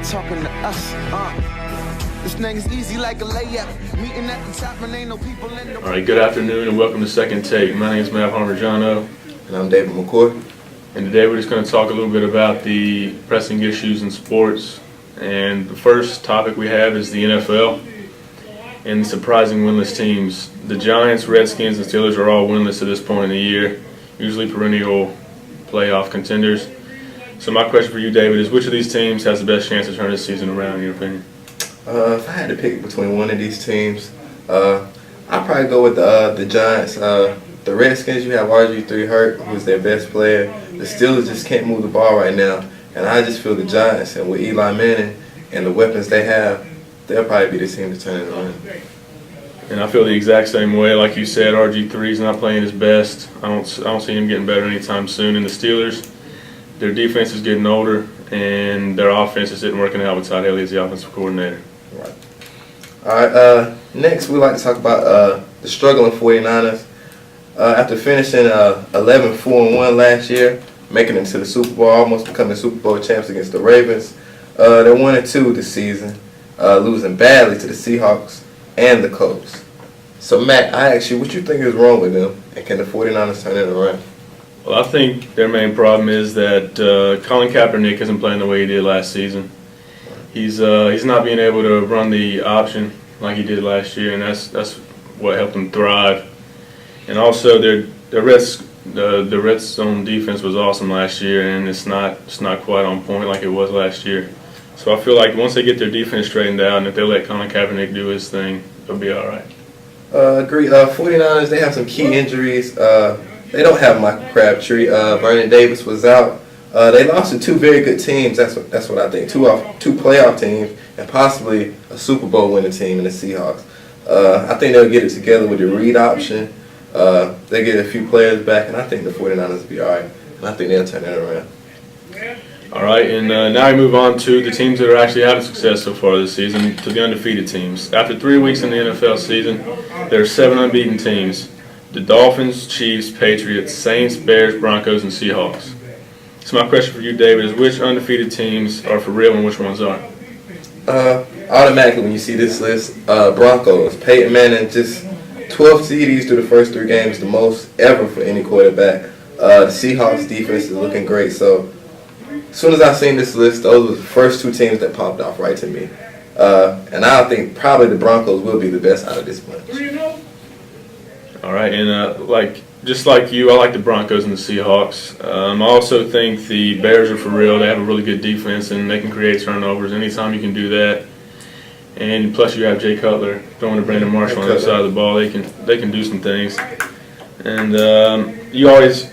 talking to us. This thing's easy like a layup. Meeting at the top and ain't no people in the. All right, good afternoon and welcome to Second Take. My name is Matt Parmigiano. And I'm David McCoy. And today we're just going to talk a little bit about the pressing issues in sports. And the first topic we have is the NFL and the surprising winless teams. The Giants, Redskins, and Steelers are all winless at this point in the year, usually perennial playoff contenders. So my question for you, David, is which of these teams has the best chance to turn this season around, in your opinion? If I had to pick between one of these teams, I'd probably go with the Giants. The Redskins, you have RG3 hurt, who's their best player. The Steelers just can't move the ball right now. And I just feel the Giants, and with Eli Manning and the weapons they have, they'll probably be the team to turn it around. And I feel the exact same way. Like you said, RG3 is not playing his best. I don't see him getting better anytime soon. And the Steelers, their defense is getting older, and their offense isn't working out with Todd Haley as the offensive coordinator. Right. All right. Next, we'd like to talk about the struggling 49ers. After finishing 11-4-1 last year, making it to the Super Bowl, almost becoming Super Bowl champs against the Ravens, they're 1-2 this season, losing badly to the Seahawks and the Colts. So, Matt, I ask you, what you think is wrong with them, and can the 49ers turn it around? Well, I think their main problem is that Colin Kaepernick isn't playing the way he did last season. He's not being able to run the option like he did last year, and that's what helped him thrive. And also, the red zone defense was awesome last year, and it's not quite on point like it was last year. So I feel like once they get their defense straightened out, and if they let Colin Kaepernick do his thing, they'll be all right. Agree. 49ers, they have some key injuries. They don't have Michael Crabtree. Vernon Davis was out. They lost to two very good teams. That's what I think. Two playoff teams and possibly a Super Bowl winning team in the Seahawks. I think they'll get it together with the read option. They get a few players back, and I think the 49ers will be all right. And I think they'll turn that around. All right, and now we move on to the teams that are actually having success so far this season, to the undefeated teams. After 3 weeks in the NFL season, there are 7 unbeaten teams: the Dolphins, Chiefs, Patriots, Saints, Bears, Broncos, and Seahawks. So my question for you, David, is which undefeated teams are for real and which ones aren't? Automatically, when you see this list, Broncos, Peyton Manning, just 12 TDs through the first 3 games, the most ever for any quarterback. The Seahawks defense is looking great. So as soon as I seen this list, those were the first 2 teams that popped off right to me. And I think probably the Broncos will be the best out of this bunch. All right, and just like you, I like the Broncos and the Seahawks. I also think the Bears are for real. They have a really good defense, and they can create turnovers. Anytime you can do that, and plus you have Jay Cutler throwing to Brandon Marshall on the other side of the ball, they can do some things. And you always,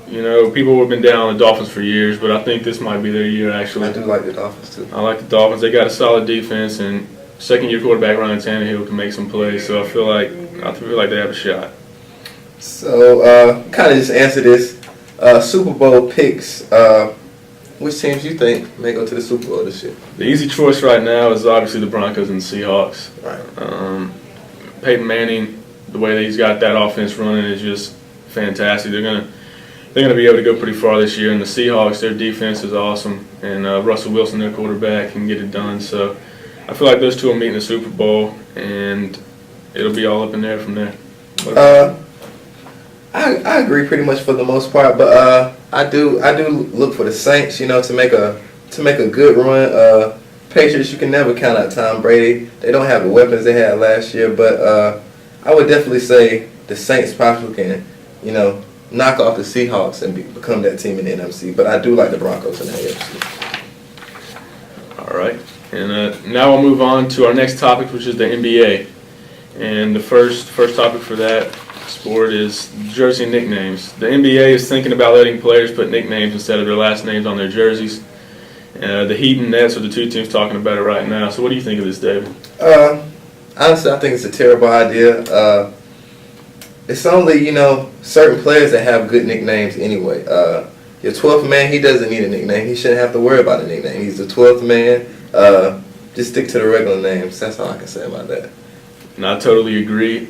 people have been down on the Dolphins for years, but I think this might be their year actually. I do like the Dolphins too. I like the Dolphins. They got a solid defense, and second-year quarterback Ryan Tannehill can make some plays. So I feel like they have a shot. So kind of just answer this. Super Bowl picks. Which teams you think may go to the Super Bowl this year? The easy choice right now is obviously the Broncos and the Seahawks. Right. Peyton Manning, the way that he's got that offense running is just fantastic. They're gonna be able to go pretty far this year. And the Seahawks, their defense is awesome, and Russell Wilson, their quarterback, can get it done. So I feel like those two will meet in the Super Bowl, and it'll be all up in there from there. I agree pretty much for the most part, but I do look for the Saints, to make a good run. Patriots, you can never count out Tom Brady. They don't have the weapons they had last year, but I would definitely say the Saints possibly can, knock off the Seahawks and become that team in the NFC. But I do like the Broncos in the AFC. All right, and now we'll move on to our next topic, which is the NBA. And the first topic for that sport is jersey nicknames. The NBA is thinking about letting players put nicknames instead of their last names on their jerseys. The Heat and Nets are the 2 teams talking about it right now. So what do you think of this, David? Honestly, I think it's a terrible idea. It's only, certain players that have good nicknames anyway. Your 12th man, he doesn't need a nickname. He shouldn't have to worry about a nickname. He's the 12th man. Just stick to the regular names. That's all I can say about that. And I totally agree.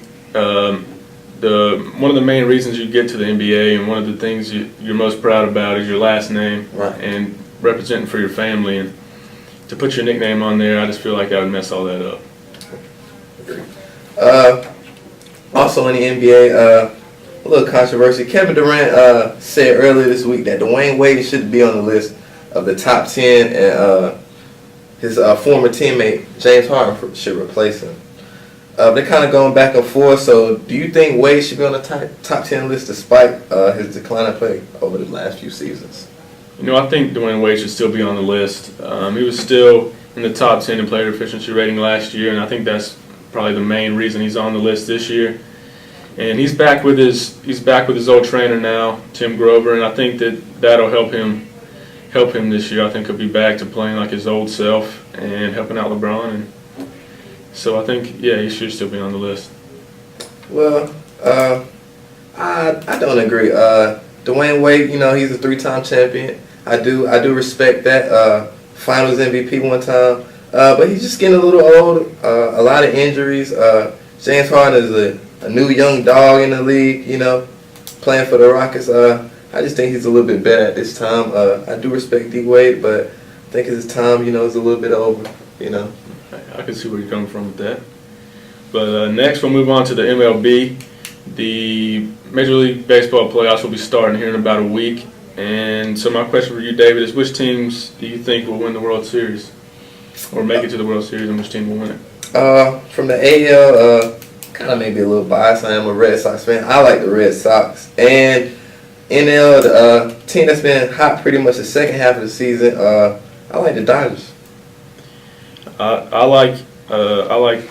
One of the main reasons you get to the NBA and one of the things you're most proud about is your last name, right, and representing for your family. And to put your nickname on there, I just feel like that would mess all that up. Also in the NBA, a little controversy. Kevin Durant said earlier this week that Dwayne Wade should be on the list of the top 10, and his former teammate James Harden should replace him. They're kind of going back and forth. So, do you think Wade should be on the top 10 list despite his decline of play over the last few seasons? You know, I think Dwayne Wade should still be on the list. He was still in the top 10 in player efficiency rating last year, and I think that's probably the main reason he's on the list this year. And he's back with his old trainer now, Tim Grover, and I think that'll help him this year. I think he'll be back to playing like his old self and helping out LeBron. And so I think, yeah, he should still be on the list. Well, I don't agree. Dwayne Wade, you know, he's a 3-time champion. I do respect that. Finals MVP one time. But he's just getting a little old. A lot of injuries. James Harden is a new young dog in the league, you know, playing for the Rockets. I just think he's a little bit better at this time. I do respect D Wade, but I think his time, you know, is a little bit over, you know. I can see where you're coming from with that. But next we'll move on to the MLB. The Major League Baseball playoffs will be starting here in about a week. And so my question for you, David, is which teams do you think will win the World Series? Or make it to the World Series, and which team will win it? From the AL, kind of maybe a little biased. I am a Red Sox fan. I like the Red Sox. And NL, the team that's been hot pretty much the second half of the season, I like the Dodgers. I like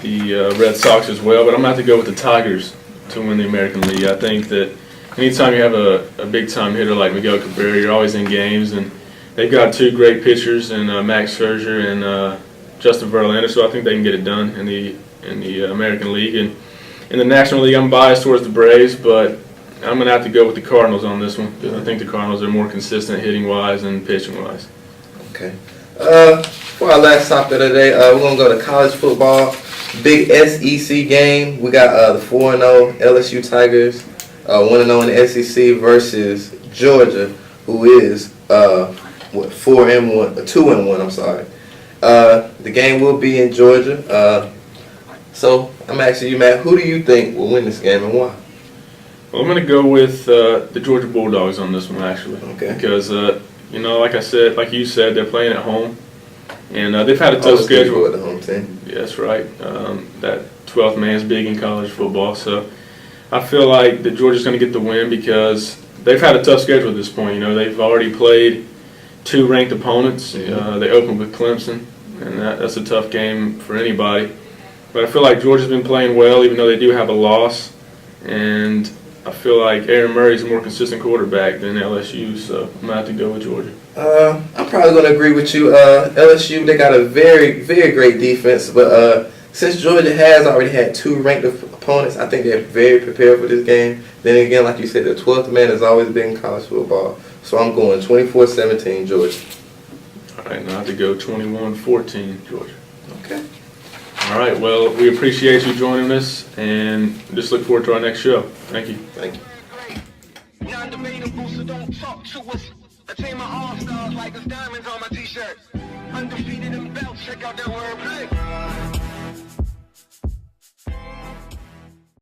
the Red Sox as well, but I'm going to have to go with the Tigers to win the American League. I think that anytime you have a big-time hitter like Miguel Cabrera, you're always in games, and they've got 2 great pitchers in Max Scherzer and Justin Verlander, so I think they can get it done in the American League. And in the National League, I'm biased towards the Braves, but I'm going to have to go with the Cardinals on this one because I think the Cardinals are more consistent hitting-wise and pitching-wise. Okay. For our last topic of the day, we're going to go to college football. Big SEC game. We got the 4-0 LSU Tigers, 1-0 in the SEC versus Georgia, who is 2-1. I'm sorry. The game will be in Georgia. So I'm asking you, Matt, who do you think will win this game and why? Well, I'm going to go with the Georgia Bulldogs on this one, actually. Okay. Because, you know, like you said, they're playing at home. And they've had a tough schedule. With the home team. Yeah, that's right. That 12th man's big in college football. So I feel like that Georgia's going to get the win because they've had a tough schedule at this point. You know, they've already played 2 ranked opponents. They opened with Clemson, and that's a tough game for anybody. But I feel like Georgia's been playing well, even though they do have a loss. And I feel like Aaron Murray's a more consistent quarterback than LSU, so I'm going to have to go with Georgia. I'm probably going to agree with you. LSU, they got a very, very great defense, but since Georgia has already had 2 ranked opponents, I think they're very prepared for this game. Then again, like you said, the 12th man has always been in college football. So I'm going 24-17 Georgia. All right, now I have to go 21-14 Georgia. Okay. All right, well, we appreciate you joining us, and just look forward to our next show. Thank you. Thank you. Non-debatable, so don't talk to us. A team of all-stars like us diamonds on my t-shirt. Undefeated in belts, check out that wordplay.